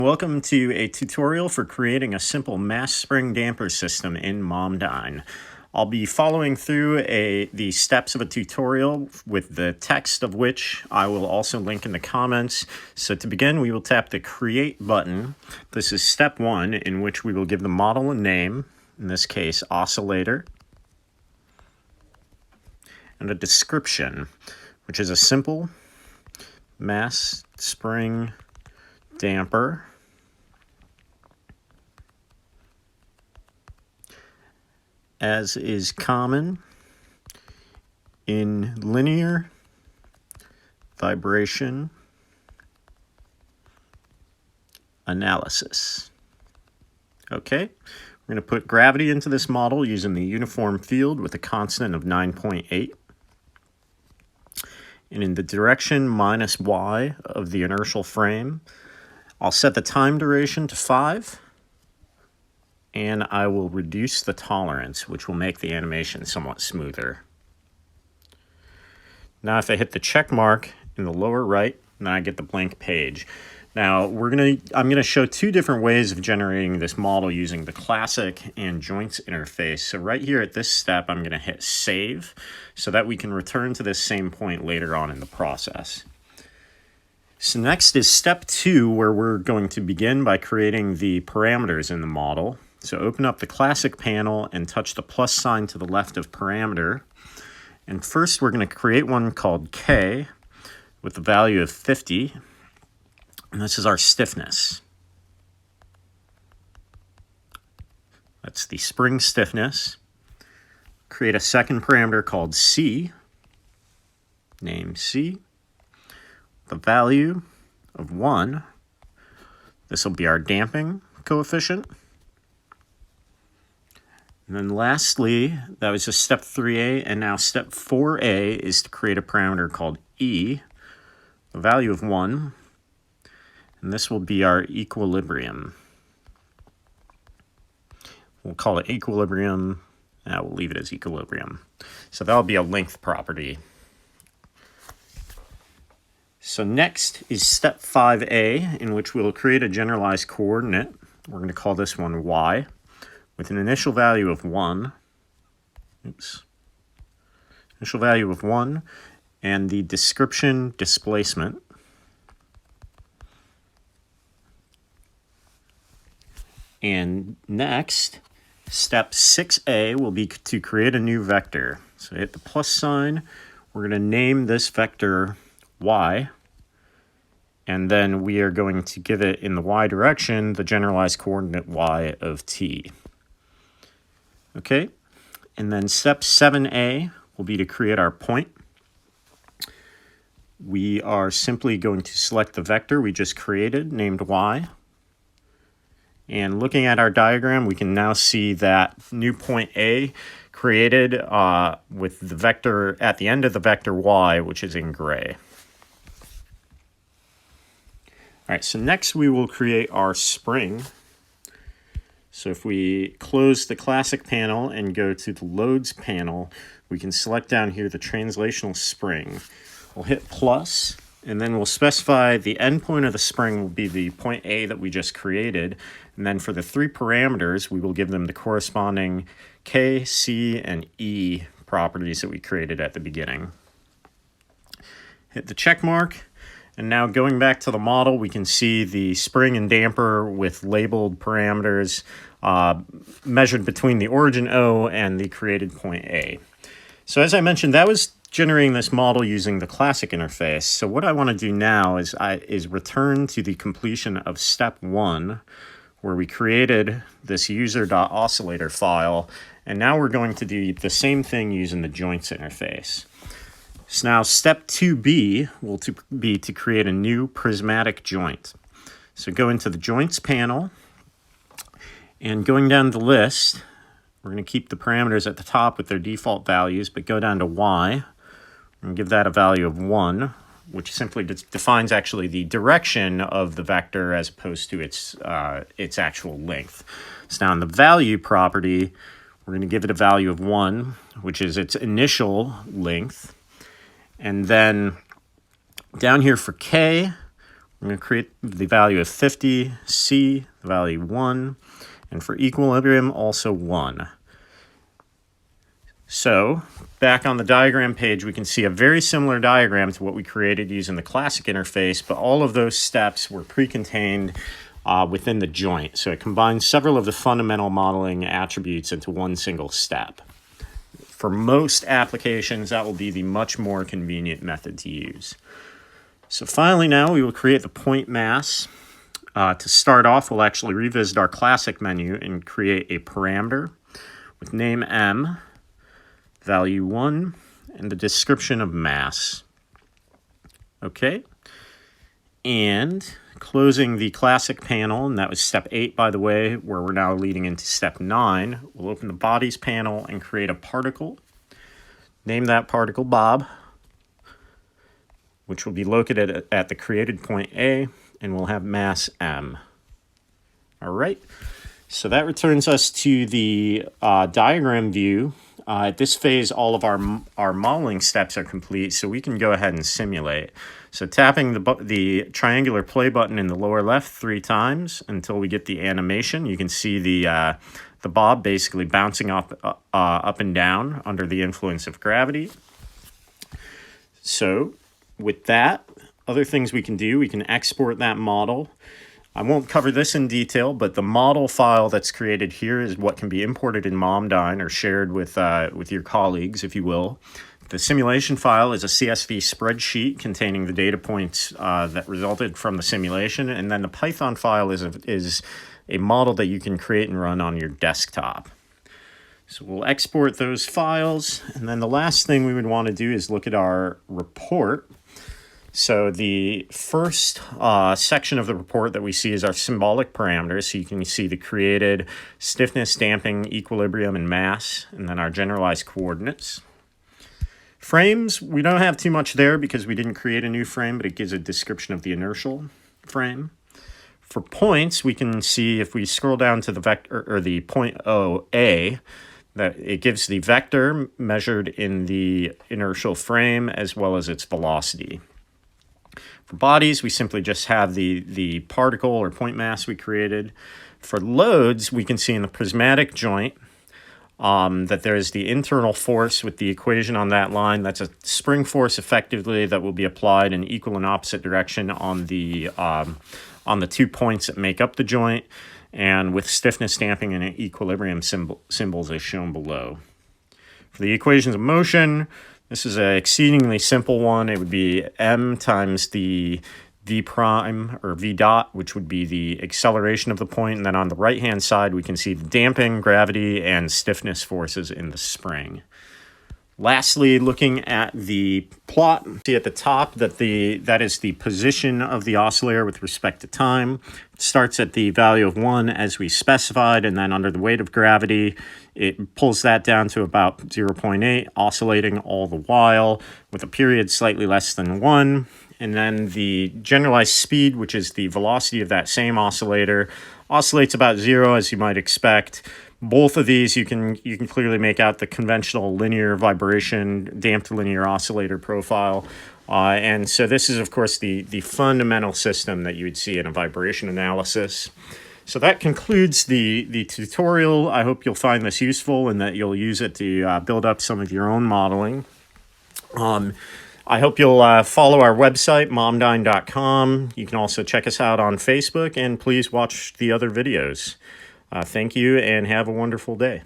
Welcome to a tutorial for creating a simple mass spring damper system in MOMDYN. I'll be following through the steps of a tutorial with the text of which I will also link in the comments. So to begin, we will tap the Create button. This is step 1, in which we will give the model a name, in this case oscillator, and a description, which is a simple mass spring damper as is common in linear vibration analysis. Okay, we're going to put gravity into this model using the uniform field with a constant of 9.8. And in the direction minus y of the inertial frame, I'll set the time duration to 5. And I will reduce the tolerance, which will make the animation somewhat smoother. Now if I hit the check mark in the lower right, then I get the blank page. Now I'm gonna show two different ways of generating this model using the classic and joints interface. So right here at this step, I'm gonna hit save so that we can return to this same point later on in the process. So next is step 2, where we're going to begin by creating the parameters in the model. So open up the classic panel and touch the plus sign to the left of parameter. And first we're going to create one called K with the value of 50. And this is our stiffness. That's the spring stiffness. Create a second parameter called C. Name C. The value of 1. This will be our damping coefficient. And then lastly, that was just step 3A, and now step 4A is to create a parameter called E, the value of 1, and this will be our equilibrium. We'll call it equilibrium, we'll leave it as equilibrium. So that'll be a length property. So next is step 5A, in which we'll create a generalized coordinate. We're going to call this one Y. With an initial value of 1, initial value of 1, and the description displacement. And next, step 6A will be to create a new vector. So hit the plus sign. We're going to name this vector Y. And then we are going to give it in the y direction the generalized coordinate y of t. Okay, and then step 7a will be to create our point. We are simply going to select the vector we just created, named y. And looking at our diagram, we can now see that new point A created with the vector at the end of the vector y, which is in gray. All right, so next we will create our spring. So if we close the classic panel and go to the loads panel, we can select down here the translational spring. We'll hit plus, and then we'll specify the endpoint of the spring will be the point A that we just created. And then for the 3 parameters, we will give them the corresponding K, C, and E properties that we created at the beginning. Hit the check mark. And now going back to the model, we can see the spring and damper with labeled parameters measured between the origin O and the created point A. So as I mentioned, that was generating this model using the classic interface. So what I want to do now is return to the completion of step 1, where we created this user.oscillator file. And now we're going to do the same thing using the joints interface. So now step 2b will be to create a new prismatic joint. So go into the joints panel, and going down the list, we're going to keep the parameters at the top with their default values, but go down to y, and give that a value of 1, which simply defines actually the direction of the vector as opposed to its actual length. So now in the value property, we're going to give it a value of 1, which is its initial length. And then down here for K, I'm going to create the value of 50, C, the value 1, and for equilibrium, also 1. So, back on the diagram page, we can see a very similar diagram to what we created using the classic interface, but all of those steps were pre-contained within the joint. So it combines several of the fundamental modeling attributes into one single step. For most applications, that will be the much more convenient method to use. So finally now we will create the point mass. To start off, we'll actually revisit our classic menu and create a parameter with name M, value 1, and the description of mass. Okay. And closing the classic panel, and that was step 8, by the way, where we're now leading into step 9. We'll open the bodies panel and create a particle. Name that particle Bob, which will be located at the created point A, and we'll have mass M. All right. So that returns us to the diagram view. At this phase, all of our modeling steps are complete, so we can go ahead and simulate. So tapping the triangular play button in the lower left 3 times until we get the animation, you can see the bob basically bouncing up and down under the influence of gravity. So with that, other things we can do, we can export that model. I won't cover this in detail, but the model file that's created here is what can be imported in MOMDYN or shared with your colleagues, if you will. The simulation file is a CSV spreadsheet containing the data points that resulted from the simulation, and then the Python file is a model that you can create and run on your desktop. So we'll export those files, and then the last thing we would want to do is look at our report. So the first section of the report that we see is our symbolic parameters. So you can see the created stiffness, damping, equilibrium, and mass, and then our generalized coordinates. Frames, we don't have too much there because we didn't create a new frame, but it gives a description of the inertial frame. For points, we can see if we scroll down to the vector or the point OA, that it gives the vector measured in the inertial frame as well as its velocity. For bodies, we simply just have the particle or point mass we created. For loads, we can see in the prismatic joint that there is the internal force with the equation on that line. That's a spring force effectively that will be applied in equal and opposite direction on the 2 points that make up the joint, and with stiffness, damping, and equilibrium symbols as shown below. For the equations of motion, this is an exceedingly simple one. It would be m times the v prime or v dot, which would be the acceleration of the point. And then on the right-hand side, we can see the damping, gravity, and stiffness forces in the spring. Lastly, looking at the plot, see at the top that that is the position of the oscillator with respect to time. It starts at the value of 1 as we specified, and then under the weight of gravity, it pulls that down to about 0.8, oscillating all the while with a period slightly less than 1. And then the generalized speed, which is the velocity of that same oscillator, oscillates about 0, as you might expect. Both of these, you can clearly make out the conventional linear vibration, damped linear oscillator profile. And so this is, of course, the fundamental system that you would see in a vibration analysis. So that concludes the tutorial. I hope you'll find this useful and that you'll use it to build up some of your own modeling. I hope you'll follow our website, MOMDYN.com. You can also check us out on Facebook, and please watch the other videos. Thank you, and have a wonderful day.